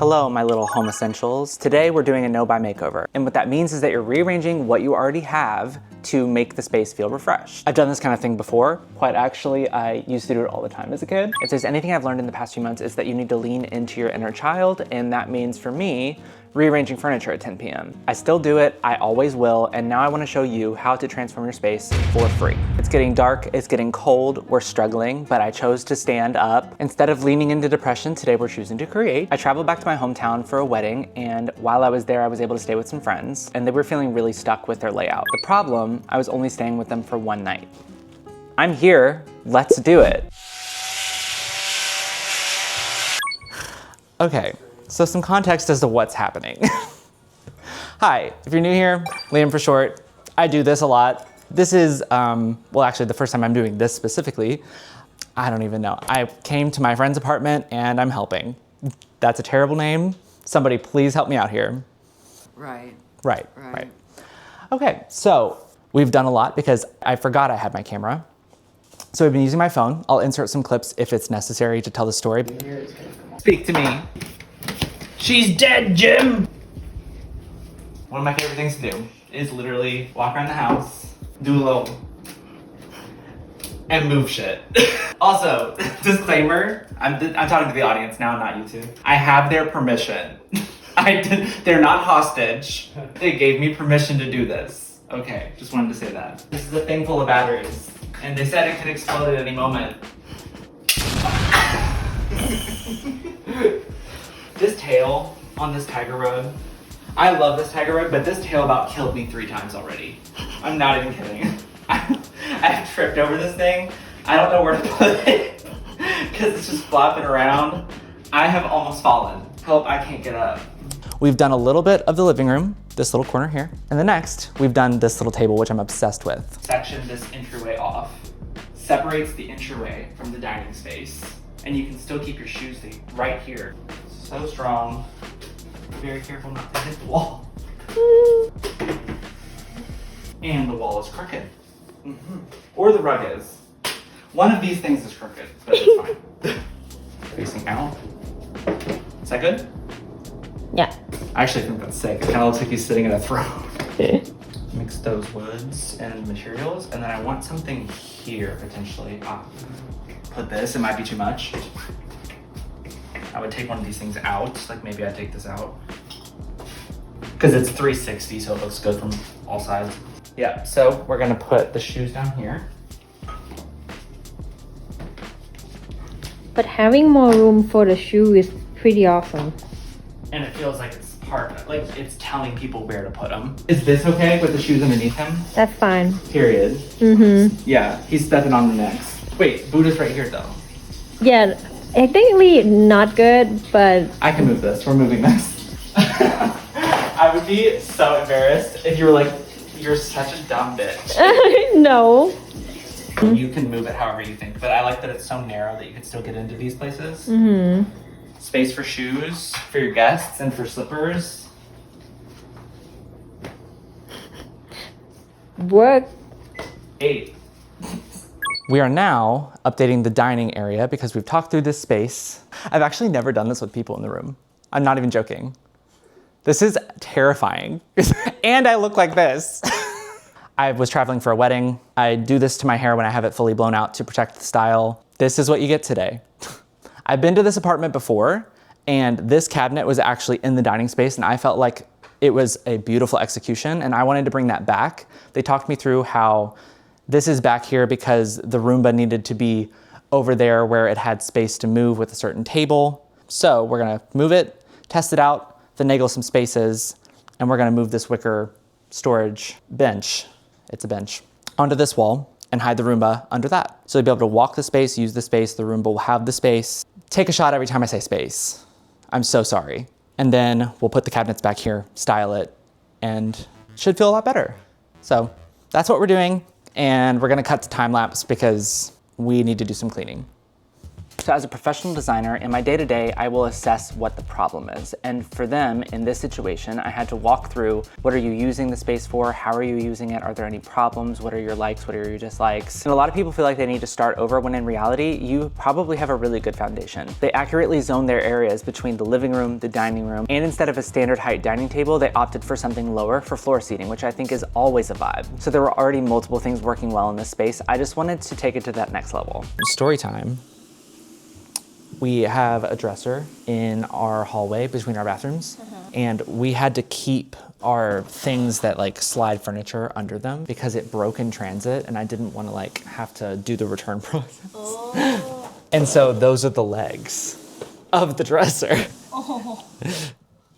Hello, my little home essentials. Today we're doing a no-buy makeover. And what that means is that you're rearranging what you already have to make the space feel refreshed. I've done this kind of thing before. Quite actually, I used to do it all the time as a kid. If there's anything I've learned in the past few months, is that you need to lean into your inner child, and that means for me, rearranging furniture at 10 p.m. I still do it, I always will, and now I want to show you how to transform your space for free. It's getting dark, it's getting cold, we're struggling, but I chose to stand up. Instead of leaning into depression, today we're choosing to create. I traveled back to my hometown for a wedding, and while I was there, I was able to stay with some friends, and they were feeling really stuck with their layout. The problem, I was only staying with them for one night. I'm here, let's do it. Okay. So some context as to what's happening. Hi, if you're new here, Liam for short. I do this a lot. This is, well actually the first time I'm doing this specifically, I don't even know. I came to my friend's apartment and I'm helping. That's a terrible name. Somebody please help me out here. Right. Okay, so we've done a lot because I forgot I had my camera. So I've been using my phone. I'll insert some clips if it's necessary to tell the story. Speak to me. She's dead, Jim! One of my favorite things to do is literally walk around the house, do a little, and move shit. Also, disclaimer, I'm talking to the audience now, not you two. I have their permission. They're not hostage. They gave me permission to do this. Okay, just wanted to say that. This is a thing full of batteries, and they said it could explode at any moment. This tail on this tiger rug, I love this tiger rug, but this tail about killed me 3 times already. I'm not even kidding. I've tripped over this thing. I don't know where to put it because it's just flopping around. I have almost fallen. Help, I can't get up. We've done a little bit of the living room, this little corner here. And the next, we've done this little table, which I'm obsessed with. Section this entryway off. Separates the entryway from the dining space. And you can still keep your shoes right here. So strong. Be very careful not to hit the wall. And the wall is crooked. Or the rug is. One of these things is crooked, but it's fine. Facing out. Is that good? Yeah. I actually think that's sick. It kind of looks like he's sitting in a throne. Mix those woods and materials, and then I want something here potentially. Put this, it might be too much. I would take one of these things out, like maybe I'd take this out. Because it's 360, so it looks good from all sides. Yeah, so we're gonna put the shoes down here. But having more room for the shoe is pretty awesome. And it feels like it's like it's telling people where to put them. Is this okay with the shoes underneath him? That's fine. Period. Yeah, he's stepping on the next. Wait, boot is right here though. Yeah, technically not good, but... I can move this, we're moving this. I would be so embarrassed if you were like, you're such a dumb bitch. No. You can move it however you think, but I like that it's so narrow that you can still get into these places. Space for shoes, for your guests, and for slippers. Work. 8. We are now updating the dining area because we've talked through this space. I've actually never done this with people in the room. I'm not even joking. This is terrifying. And I look like this. I was traveling for a wedding. I do this to my hair when I have it fully blown out to protect the style. This is what you get today. I've been to this apartment before, and this cabinet was actually in the dining space, and I felt like it was a beautiful execution, and I wanted to bring that back. They talked me through how this is back here because the Roomba needed to be over there where it had space to move with a certain table. So we're gonna move it, test it out, finagle some spaces, and we're gonna move this wicker storage bench, it's a bench, onto this wall and hide the Roomba under that. So you'll be able to walk the space, use the space, the Roomba will have the space. Take a shot every time I say space. I'm so sorry. And then we'll put the cabinets back here, style it, and it should feel a lot better. So that's what we're doing. And we're gonna cut to time lapse because we need to do some cleaning. So as a professional designer, in my day-to-day, I will assess what the problem is. And for them, in this situation, I had to walk through, what are you using the space for? How are you using it? Are there any problems? What are your likes? What are your dislikes? And a lot of people feel like they need to start over when in reality, you probably have a really good foundation. They accurately zoned their areas between the living room, the dining room, and instead of a standard height dining table, they opted for something lower for floor seating, which I think is always a vibe. So there were already multiple things working well in this space. I just wanted to take it to that next level. Story time. We have a dresser in our hallway between our bathrooms, and we had to keep our things that like slide furniture under them because it broke in transit, and I didn't want to like have to do the return process. Oh. And so those are the legs of the dresser. Oh.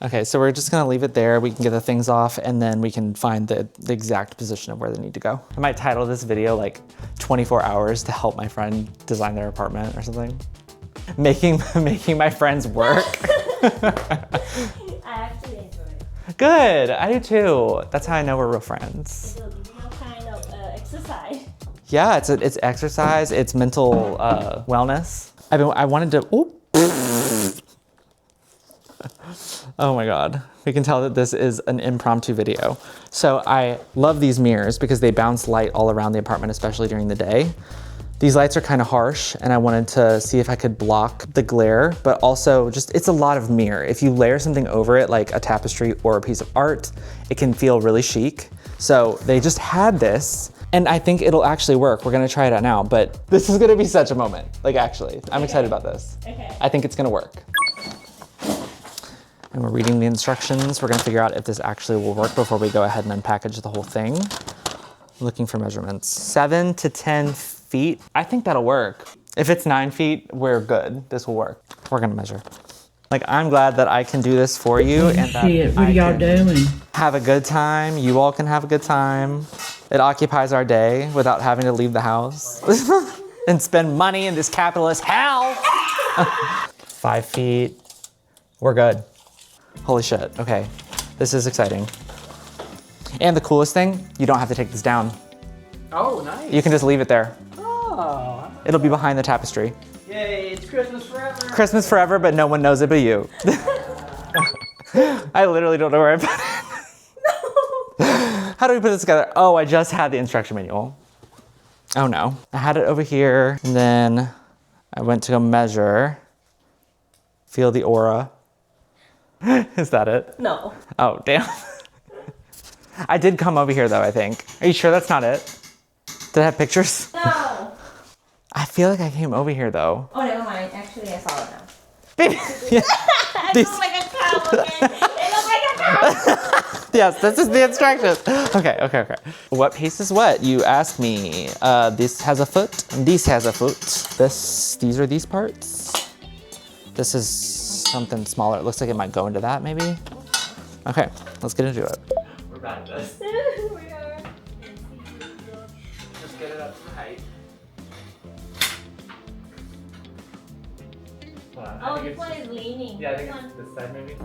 Okay, so we're just gonna leave it there. We can get the things off, and then we can find the exact position of where they need to go. I might title this video like 24 hours to help my friend design their apartment or something. Making my friends work. I actually enjoy it. Good, I do too. That's how I know we're real friends. It's a kind of exercise. Yeah, it's exercise, it's mental wellness. I wanted to, ooh. Oh my God. We can tell that this is an impromptu video. So I love these mirrors because they bounce light all around the apartment, especially during the day. These lights are kind of harsh, and I wanted to see if I could block the glare, but also just, it's a lot of mirror. If you layer something over it, like a tapestry or a piece of art, it can feel really chic. So they just had this, and I think it'll actually work. We're gonna try it out now, but this is gonna be such a moment. Like actually, I'm excited about this. Okay. I think it's gonna work. And we're reading the instructions. We're gonna figure out if this actually will work before we go ahead and unpackage the whole thing. Looking for measurements. 7 to 10 feet. I think that'll work. If it's 9 feet, we're good. This will work. We're gonna measure. Like, I'm glad that I can do this for you and that Shit, what are y'all doing? have a good time. You all can have a good time. It occupies our day without having to leave the house and spend money in this capitalist hell. 5 feet. We're good. Holy shit. Okay. This is exciting. And the coolest thing, you don't have to take this down. Oh, nice. You can just leave it there. Oh. It'll be behind the tapestry. Yay, it's Christmas forever. Christmas forever, but no one knows it but you. I literally don't know where I put it. No. How do we put this together? Oh, I just had the instruction manual. Oh no. I had it over here, and then I went to go measure. Feel the aura. Is that it? No. Oh, damn. I did come over here though, I think. Are you sure that's not it? Did it have pictures? No. I feel like I came over here though. Oh, never mind. Actually, I saw it now. Baby. Yeah. I look like a cow again. I look like a cow. Yes, this is the instructions. Okay. What piece is what? You asked me. This has a foot, and this has a foot. These are these parts. This is something smaller. It looks like it might go into that maybe. Okay, let's get into it. We're bad at this. We are. Just get it up to the height. Hold on. Oh, this one is leaning. Yeah, I think This one. it's this side maybe.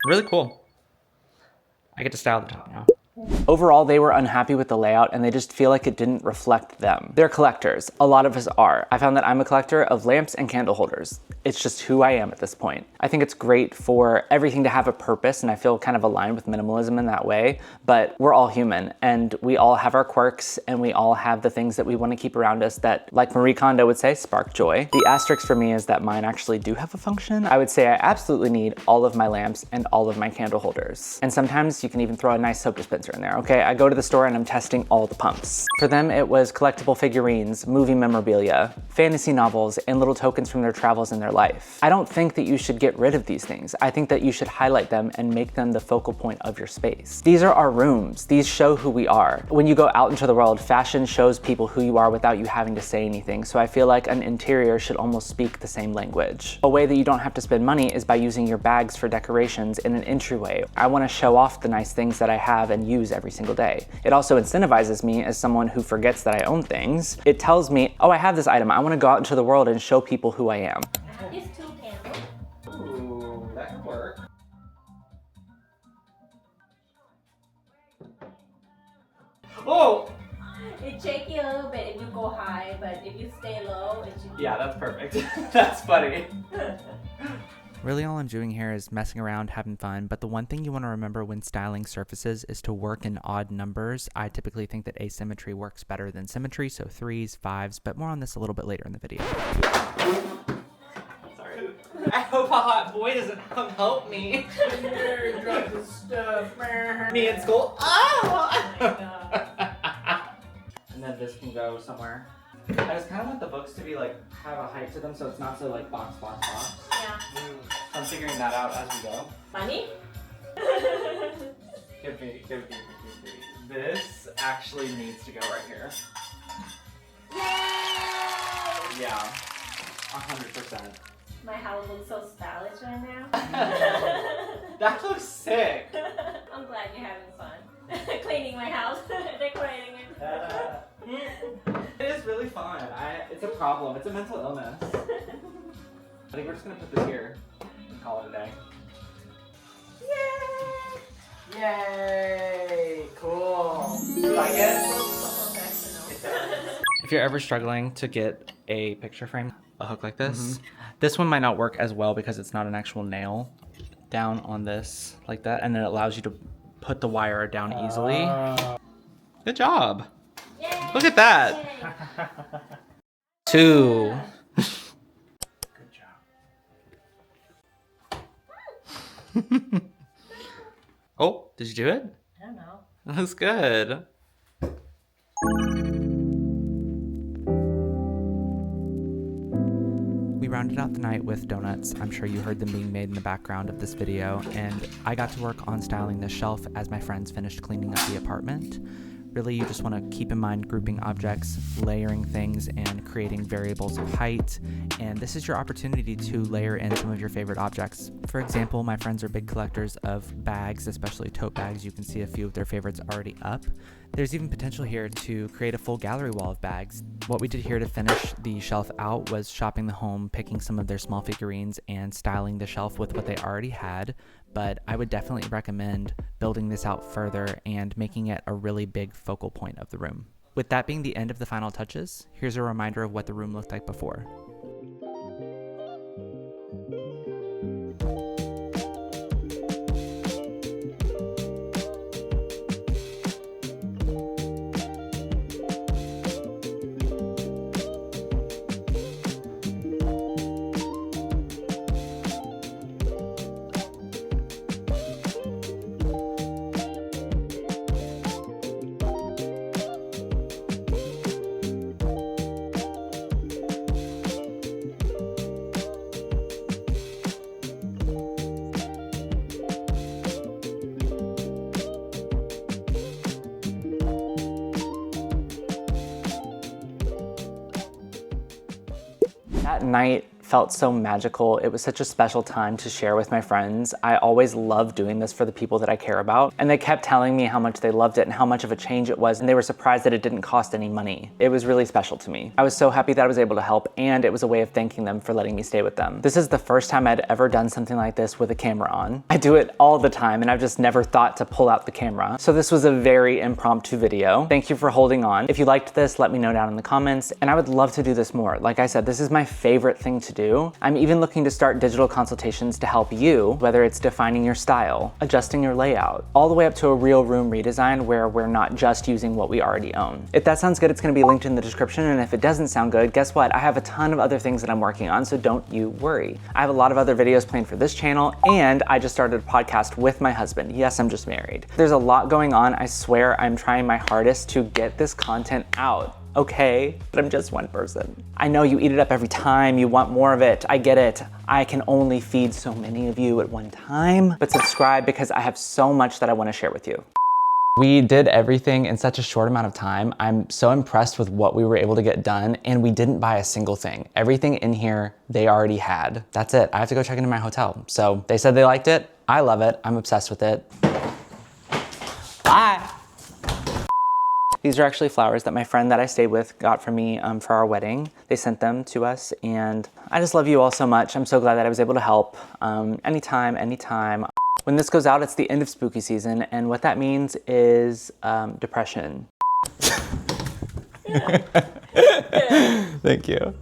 Really cool. I get to style the top now. Overall, they were unhappy with the layout and they just feel like it didn't reflect them. They're collectors. A lot of us are. I found that I'm a collector of lamps and candle holders. It's just who I am at this point. I think it's great for everything to have a purpose, and I feel kind of aligned with minimalism in that way, but we're all human and we all have our quirks and we all have the things that we want to keep around us that, like Marie Kondo would say, spark joy. The asterisk for me is that mine actually do have a function. I would say I absolutely need all of my lamps and all of my candle holders. And sometimes you can even throw a nice soap dispenser in there, okay? I go to the store and I'm testing all the pumps. For them, it was collectible figurines, movie memorabilia, fantasy novels, and little tokens from their travels in their life. I don't think that you should get rid of these things. I think that you should highlight them and make them the focal point of your space. These are our rooms. These show who we are. When you go out into the world, fashion shows people who you are without you having to say anything. So I feel like an interior should almost speak the same language. A way that you don't have to spend money is by using your bags for decorations in an entryway. I want to show off the nice things that I have and use use every single day. It also incentivizes me as someone who forgets that I own things. It tells me, oh, I have this item. I want to go out into the world and show people who I am. These two candles. Ooh, that could work. Oh! It shakes you a little bit if you go high, but if you stay low, it should. Yeah, that's perfect. That's funny. Really all I'm doing here is messing around, having fun, but the one thing you want to remember when styling surfaces is to work in odd numbers. I typically think that asymmetry works better than symmetry, so 3s, 5s, but more on this a little bit later in the video. Sorry. I hope a hot boy doesn't come help me. Drop the stuff. Me in school. Oh! And then this can go somewhere. I just kind of want the books to be like, have a height to them so it's not so like box. Yeah. I'm figuring that out as we go. Money? Give me. This actually needs to go right here. Yay! Yeah, 100%. My house looks so stylish right now. That looks sick. I'm glad you're having fun. Cleaning my house, decorating it. It is really fun. It's a problem. It's a mental illness. I think we're just gonna put this here and call it a day. Yay! Yay! Cool. You like it? So professional. If you're ever struggling to get a picture frame, a hook like this, this one might not work as well because it's not an actual nail down on this like that, and then it allows you to put the wire down easily. Good job. Yay! Look at that. Yay! 2. Good job. Oh, did you do it? I don't know. That looks good. We rounded out the night with donuts. I'm sure you heard them being made in the background of this video, and I got to work on styling the shelf as my friends finished cleaning up the apartment. Really, you just want to keep in mind grouping objects, layering things, and creating variables of height. And this is your opportunity to layer in some of your favorite objects. For example, my friends are big collectors of bags, especially tote bags. You can see a few of their favorites already up. There's even potential here to create a full gallery wall of bags. What we did here to finish the shelf out was shopping the home, picking some of their small figurines, and styling the shelf with what they already had. But I would definitely recommend building this out further and making it a really big focal point of the room. With that being the end of the final touches, here's a reminder of what the room looked like before. That night felt so magical. It was such a special time to share with my friends. I always love doing this for the people that I care about, and they kept telling me how much they loved it and how much of a change it was, and they were surprised that it didn't cost any money. It was really special to me. I was so happy that I was able to help, and it was a way of thanking them for letting me stay with them. This is the first time I'd ever done something like this with a camera on. I do it all the time, and I've just never thought to pull out the camera. So this was a very impromptu video. Thank you for holding on. If you liked this, let me know down in the comments, and I would love to do this more. Like I said, this is my favorite thing to do. I'm even looking to start digital consultations to help you, whether it's defining your style, adjusting your layout, all the way up to a real room redesign where we're not just using what we already own. If that sounds good, it's gonna be linked in the description, and if it doesn't sound good, guess what? I have a ton of other things that I'm working on, so don't you worry. I have a lot of other videos planned for this channel, and I just started a podcast with my husband. Yes, I'm just married. There's a lot going on. I swear I'm trying my hardest to get this content out. Okay, but I'm just one person. I know you eat it up every time, you want more of it, I get it. I can only feed so many of you at one time, but subscribe because I have so much that I wanna share with you. We did everything in such a short amount of time. I'm so impressed with what we were able to get done, and we didn't buy a single thing. Everything in here, they already had. That's it, I have to go check into my hotel. So they said they liked it, I love it, I'm obsessed with it. Bye. These are actually flowers that my friend that I stayed with got for me for our wedding. They sent them to us, and I just love you all so much. I'm so glad that I was able to help. Anytime. When this goes out, it's the end of spooky season, and what that means is depression. Thank you.